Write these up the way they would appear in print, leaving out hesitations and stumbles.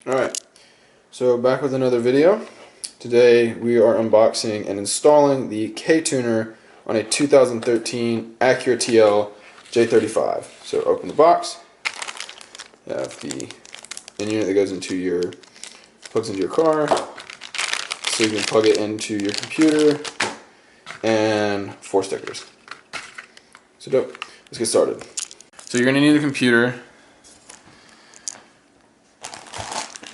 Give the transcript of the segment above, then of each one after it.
Alright, so back with another video. Today we are unboxing and installing the Ktuner on a 2013 ACURA TL J35. So open the box. You have the in-unit that goes into your, plugs into your car, so you can plug it into your computer, and 4 stickers. So dope. Let's get started. So you're going to need a computer.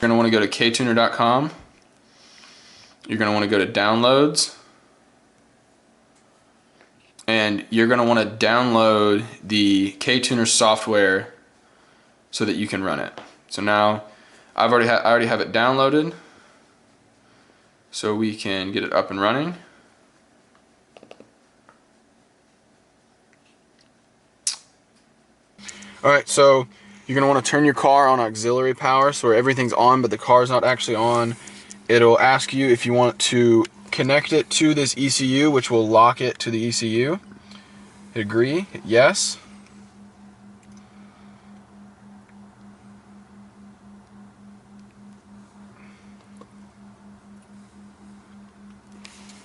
You're going to want to go to ktuner.com. You're going to want to go to downloads, and you're going to want to download the Ktuner software so that you can run it. So now I already have it downloaded, so we can get it up and running. Alright, so you're going to want to turn your car on auxiliary power, so where everything's on but the car's not actually on. It'll ask you if you want to connect it to this ECU, which will lock it to the ECU. Hit agree, hit yes.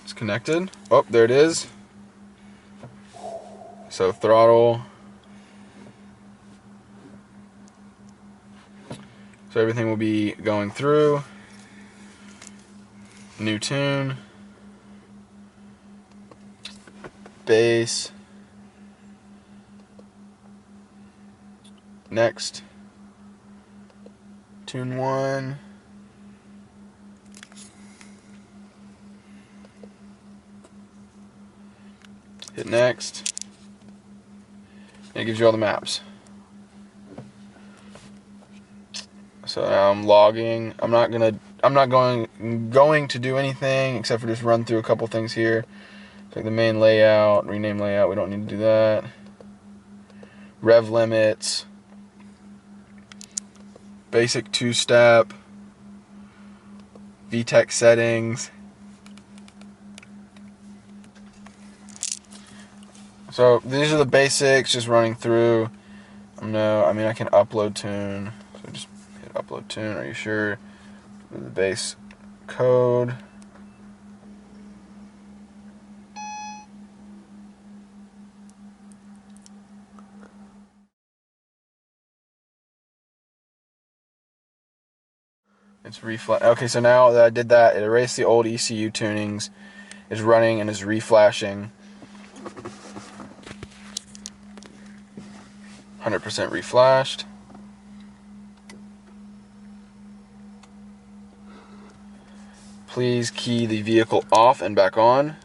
It's connected. Oh, there it is. So throttle. So everything will be going through. New tune. Bass. Next. Tune 1. Hit next. And it gives you all the maps. So now I'm logging. I'm not going to do anything except for just run through a couple things here. Like the main layout, rename layout, we don't need to do that. Rev limits, basic 2-step, VTEC settings. So these are the basics, just running through. I can upload tune. So just hit upload tune. Are you sure? The base code. It's reflash. Okay, so now that I did that, it erased the old ECU tunings. It's running and is reflashing. 100% reflashed. Please key the vehicle off and back on.